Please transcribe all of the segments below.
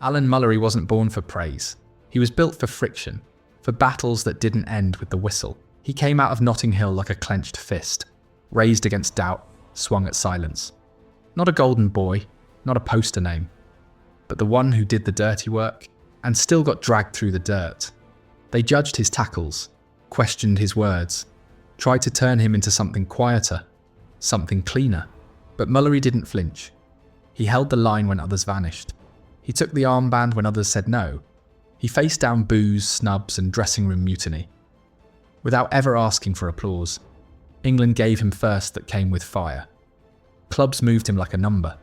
Alan Mullery wasn't born for praise. He was built for friction, for battles that didn't end with the whistle. He came out of Notting Hill like a clenched fist, raised against doubt, swung at silence. Not a golden boy, not a poster name, but the one who did the dirty work and still got dragged through the dirt. They judged his tackles, questioned his words, tried to turn him into something quieter, something cleaner. But Mullery didn't flinch. He held the line when others vanished. He took the armband when others said no. He faced down boos, snubs and dressing room mutiny. Without ever asking for applause, England gave him first that came with fire. Clubs moved him like a number.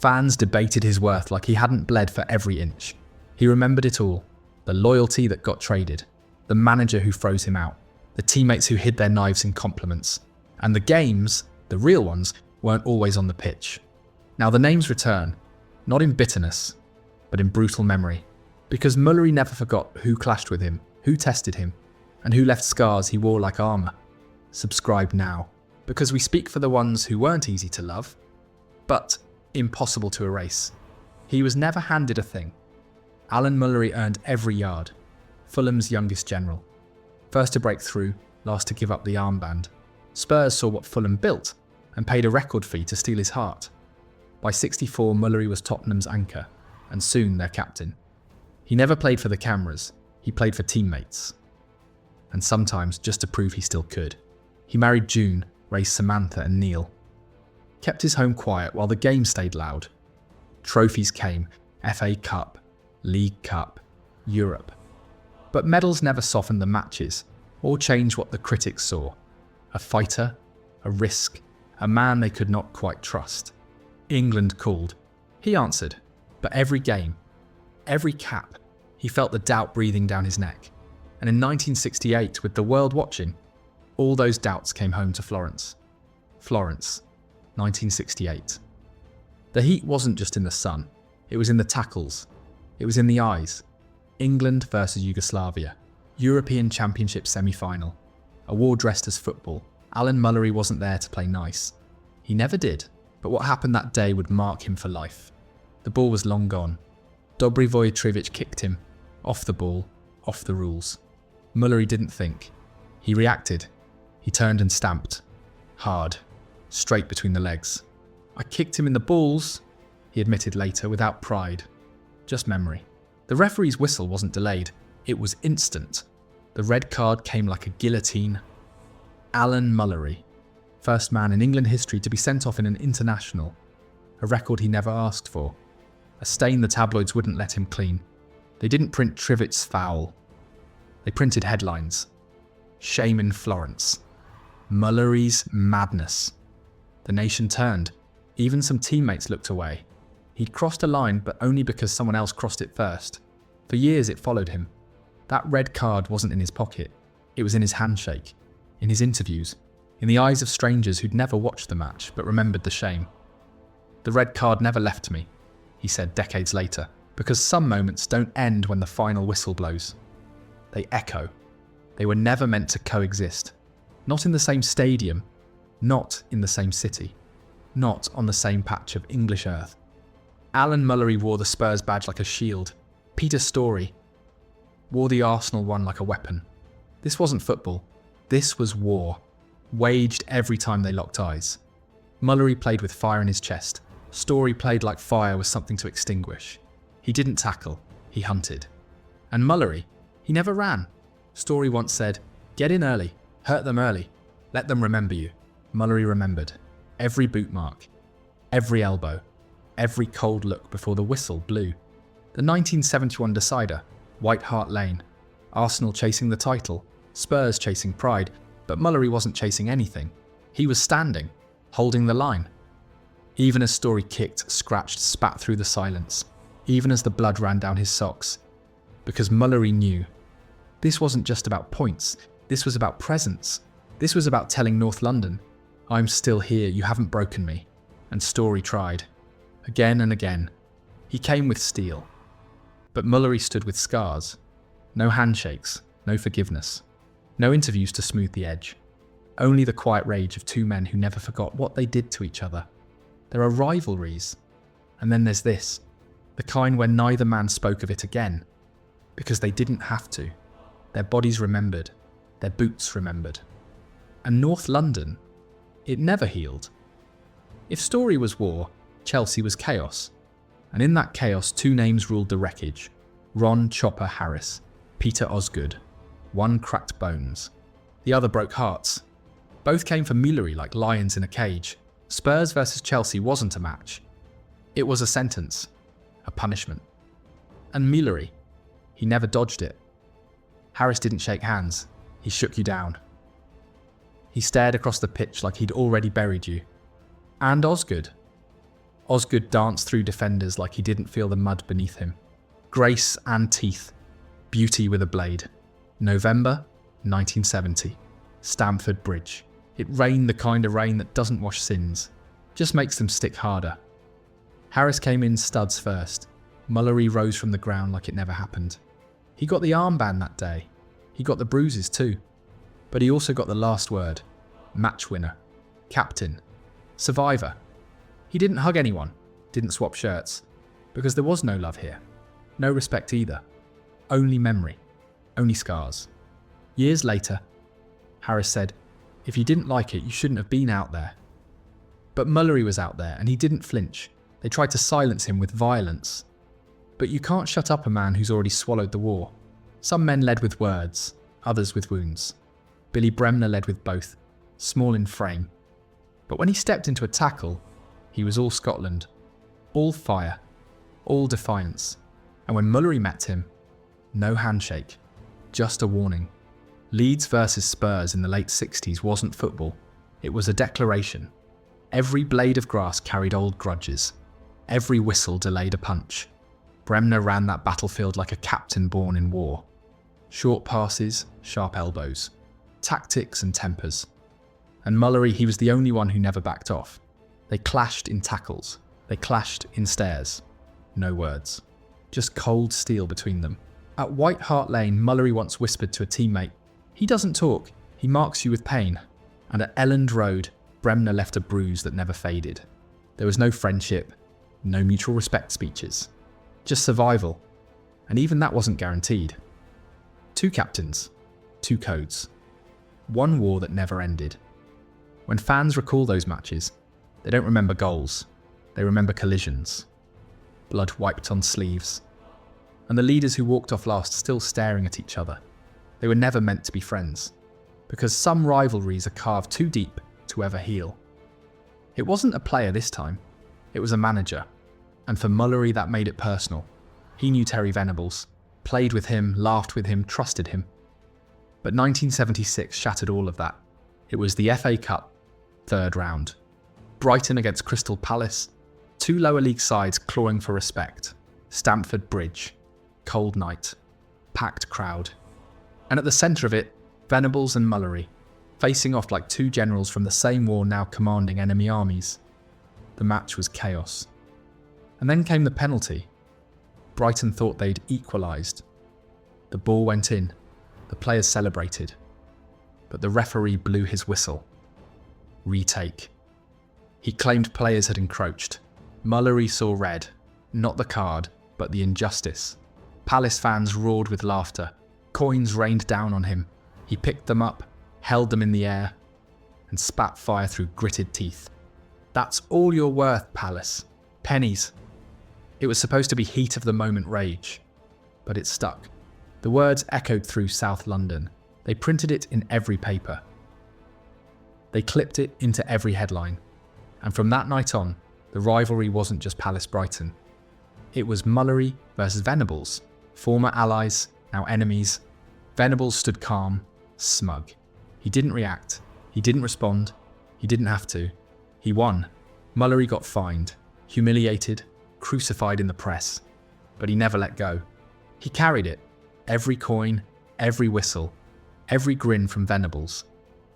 Fans debated his worth like he hadn't bled for every inch. He remembered it all. The loyalty that got traded. The manager who froze him out. The teammates who hid their knives in compliments. And the games, the real ones, weren't always on the pitch. Now the names return, not in bitterness, but in brutal memory. Because Mullery never forgot who clashed with him, who tested him, and who left scars he wore like armour. Subscribe now, because we speak for the ones who weren't easy to love, but impossible to erase. He was never handed a thing. Alan Mullery earned every yard. Fulham's youngest general. First to break through, last to give up the armband. Spurs saw what Fulham built and paid a record fee to steal his heart. By 64, Mullery was Tottenham's anchor, and soon their captain. He never played for the cameras, he played for teammates. And sometimes just to prove he still could. He married June, raised Samantha and Neil. Kept his home quiet while the game stayed loud. Trophies came, FA Cup, League Cup, Europe. But medals never softened the matches, or changed what the critics saw. A fighter, a risk, a man they could not quite trust. England called. He answered, but every game, every cap, he felt the doubt breathing down his neck. And in 1968, with the world watching, all those doubts came home to Florence. Florence, 1968. The heat wasn't just in the sun, it was in the tackles, it was in the eyes. England versus Yugoslavia, European Championship semi-final, a war dressed as football. Alan Mullery wasn't there to play nice. He never did, but what happened that day would mark him for life. The ball was long gone. Dobrivoj Trivic kicked him, off the ball, off the rules. Mullery didn't think. He reacted. He turned and stamped. Hard. Straight between the legs. I kicked him in the balls, he admitted later without pride. Just memory. The referee's whistle wasn't delayed. It was instant. The red card came like a guillotine. Alan Mullery. First man in England history to be sent off in an international. A record he never asked for. A stain the tabloids wouldn't let him clean. They didn't print Trivic's foul. They printed headlines. Shame in Florence. Mullery's madness. The nation turned. Even some teammates looked away. He'd crossed a line, but only because someone else crossed it first. For years it followed him. That red card wasn't in his pocket. It was in his handshake. In his interviews. In the eyes of strangers who'd never watched the match, but remembered the shame. The red card never left me, he said decades later, because some moments don't end when the final whistle blows. They echo. They were never meant to coexist. Not in the same stadium, not in the same city, not on the same patch of English earth. Alan Mullery wore the Spurs badge like a shield. Peter Storey wore the Arsenal one like a weapon. This wasn't football. This was war, waged every time they locked eyes. Mullery played with fire in his chest. Storey played like fire was something to extinguish. He didn't tackle, he hunted. And Mullery, he never ran. Storey once said, "Get in early, hurt them early, let them remember you." Mullery remembered. Every boot mark, every elbow, every cold look before the whistle blew. The 1971 decider, White Hart Lane. Arsenal chasing the title, Spurs chasing pride, but Mullery wasn't chasing anything. He was standing, holding the line. Even as Storey kicked, scratched, spat through the silence. Even as the blood ran down his socks. Because Mullery knew. This wasn't just about points. This was about presence. This was about telling North London, "I'm still here, you haven't broken me." And Storey tried. Again and again. He came with steel. But Mullery stood with scars. No handshakes, no forgiveness. No interviews to smooth the edge. Only the quiet rage of two men who never forgot what they did to each other. There are rivalries. And then there's this. The kind where neither man spoke of it again, because they didn't have to. Their bodies remembered, their boots remembered. And North London, it never healed. If Storey was war, Chelsea was chaos. And in that chaos, two names ruled the wreckage. Ron Chopper Harris, Peter Osgood. One cracked bones. The other broke hearts. Both came for Mullery like lions in a cage. Spurs versus Chelsea wasn't a match. It was a sentence, a punishment. And Mullery, he never dodged it. Harris didn't shake hands, he shook you down. He stared across the pitch like he'd already buried you. And Osgood. Osgood danced through defenders like he didn't feel the mud beneath him. Grace and teeth. Beauty with a blade. November 1970. Stamford Bridge. It rained the kind of rain that doesn't wash sins, just makes them stick harder. Harris came in studs first. Mullery rose from the ground like it never happened. He got the armband that day. He got the bruises too. But he also got the last word. Match winner. Captain. Survivor. He didn't hug anyone, didn't swap shirts, because there was no love here. No respect either. Only memory. Only scars. Years later, Harris said, "If you didn't like it, you shouldn't have been out there." But Mullery was out there and he didn't flinch. They tried to silence him with violence. But you can't shut up a man who's already swallowed the war. Some men led with words, others with wounds. Billy Bremner led with both, small in frame. But when he stepped into a tackle, he was all Scotland, all fire, all defiance. And when Mullery met him, no handshake, just a warning. Leeds versus Spurs in the late 60s wasn't football, it was a declaration. Every blade of grass carried old grudges. Every whistle delayed a punch. Bremner ran that battlefield like a captain born in war. Short passes, sharp elbows, tactics and tempers. And Mullery, he was the only one who never backed off. They clashed in tackles. They clashed in stares. No words. Just cold steel between them. At White Hart Lane, Mullery once whispered to a teammate, "He doesn't talk, he marks you with pain." And at Elland Road, Bremner left a bruise that never faded. There was no friendship, no mutual respect speeches. Just survival. And even that wasn't guaranteed. Two captains. Two codes. One war that never ended. When fans recall those matches, they don't remember goals. They remember collisions. Blood wiped on sleeves. And the leaders who walked off last still staring at each other. They were never meant to be friends. Because some rivalries are carved too deep to ever heal. It wasn't a player this time. It was a manager. And for Mullery, that made it personal. He knew Terry Venables, played with him, laughed with him, trusted him. But 1976 shattered all of that. It was the FA Cup, third round. Brighton against Crystal Palace, two lower league sides clawing for respect. Stamford Bridge, cold night, packed crowd. And at the centre of it, Venables and Mullery, facing off like two generals from the same war now commanding enemy armies. The match was chaos. And then came the penalty. Brighton thought they'd equalised. The ball went in. The players celebrated. But the referee blew his whistle. Retake. He claimed players had encroached. Mullery saw red. Not the card, but the injustice. Palace fans roared with laughter. Coins rained down on him. He picked them up, held them in the air, and spat fire through gritted teeth. "That's all you're worth, Palace. Pennies." It was supposed to be heat of the moment rage, but it stuck. The words echoed through South London. They printed it in every paper. They clipped it into every headline. And from that night on, the rivalry wasn't just Palace-Brighton. It was Mullery versus Venables, former allies, now enemies. Venables stood calm, smug. He didn't react. He didn't respond. He didn't have to. He won. Mullery got fined, humiliated, crucified in the press. But he never let go. He carried it. Every coin, every whistle, every grin from Venables,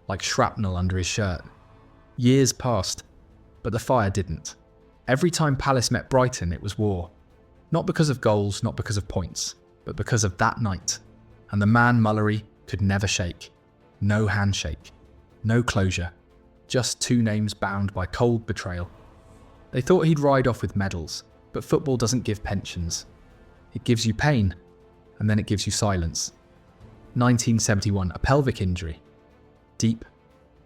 like shrapnel under his shirt. Years passed, but the fire didn't. Every time Palace met Brighton, it was war. Not because of goals, not because of points, but because of that night. And the man Mullery could never shake. No handshake. No closure. Just two names bound by cold betrayal. They thought he'd ride off with medals. But football doesn't give pensions. It gives you pain, and then it gives you silence. 1971, a pelvic injury. Deep,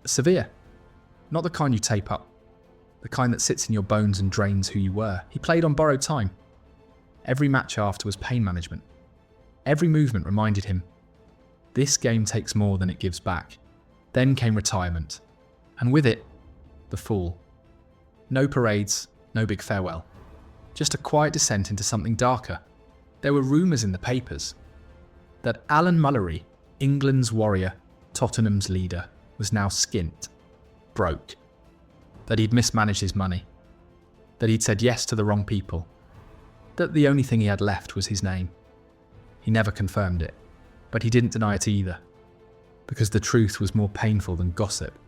severe. Not the kind you tape up. The kind that sits in your bones and drains who you were. He played on borrowed time. Every match after was pain management. Every movement reminded him, this game takes more than it gives back. Then came retirement. And with it, the fall. No parades, no big farewell. Just a quiet descent into something darker. There were rumours in the papers that Alan Mullery, England's warrior, Tottenham's leader, was now skint, broke. That he'd mismanaged his money. That he'd said yes to the wrong people. That the only thing he had left was his name. He never confirmed it, but he didn't deny it either, because the truth was more painful than gossip.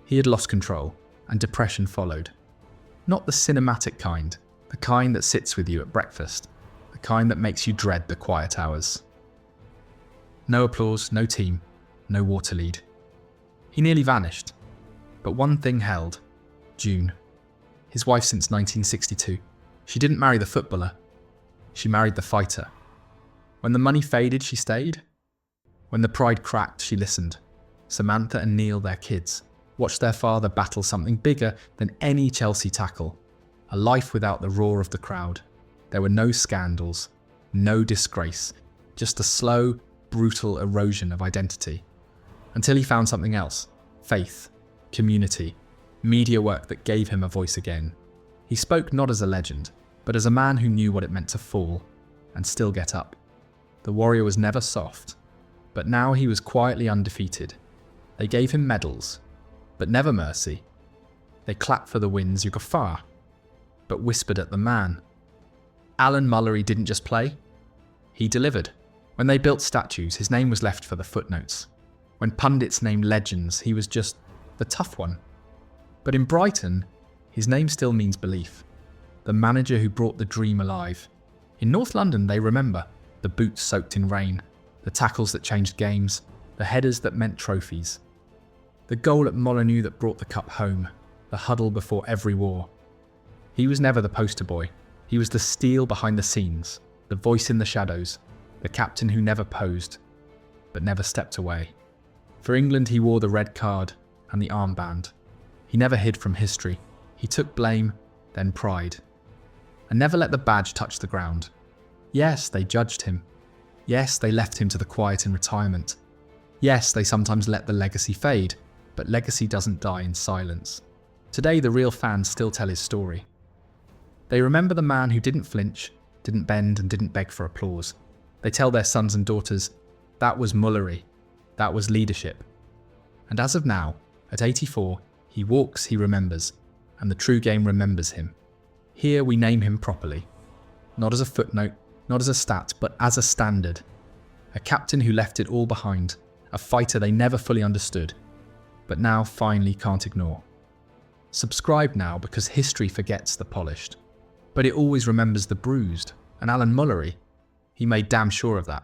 He had lost control, and depression followed. Not the cinematic kind, the kind that sits with you at breakfast, the kind that makes you dread the quiet hours. No applause, no team, no water lead. He nearly vanished, but one thing held. June. His wife since 1962. She didn't marry the footballer. She married the fighter. When the money faded, she stayed. When the pride cracked, she listened. Samantha and Neil, their kids, watched their father battle something bigger than any Chelsea tackle. A life without the roar of the crowd. There were no scandals, no disgrace, just a slow, brutal erosion of identity. Until he found something else. Faith, community, media work that gave him a voice again. He spoke not as a legend, but as a man who knew what it meant to fall and still get up. The warrior was never soft, but now he was quietly undefeated. They gave him medals, but never mercy. They clapped for the wins, you guffaw, but whispered at the man. Alan Mullery didn't just play, he delivered. When they built statues, his name was left for the footnotes. When pundits named legends, he was just the tough one. But in Brighton, his name still means belief. The manager who brought the dream alive. In North London, they remember the boots soaked in rain, the tackles that changed games, the headers that meant trophies. The goal at Molineux that brought the cup home, the huddle before every war. He was never the poster boy. He was the steel behind the scenes, the voice in the shadows, the captain who never posed, but never stepped away. For England, he wore the red card and the armband. He never hid from history. He took blame, then pride, and never let the badge touch the ground. Yes, they judged him. Yes, they left him to the quiet in retirement. Yes, they sometimes let the legacy fade, but legacy doesn't die in silence. Today, the real fans still tell his story. They remember the man who didn't flinch, didn't bend, and didn't beg for applause. They tell their sons and daughters, that was Mullery, that was leadership. And as of now, at 84, he walks, he remembers, and the true game remembers him. Here we name him properly. Not as a footnote, not as a stat, but as a standard. A captain who left it all behind, a fighter they never fully understood, but now finally can't ignore. Subscribe now because history forgets the polished, but it always remembers the bruised, and Alan Mullery, he made damn sure of that.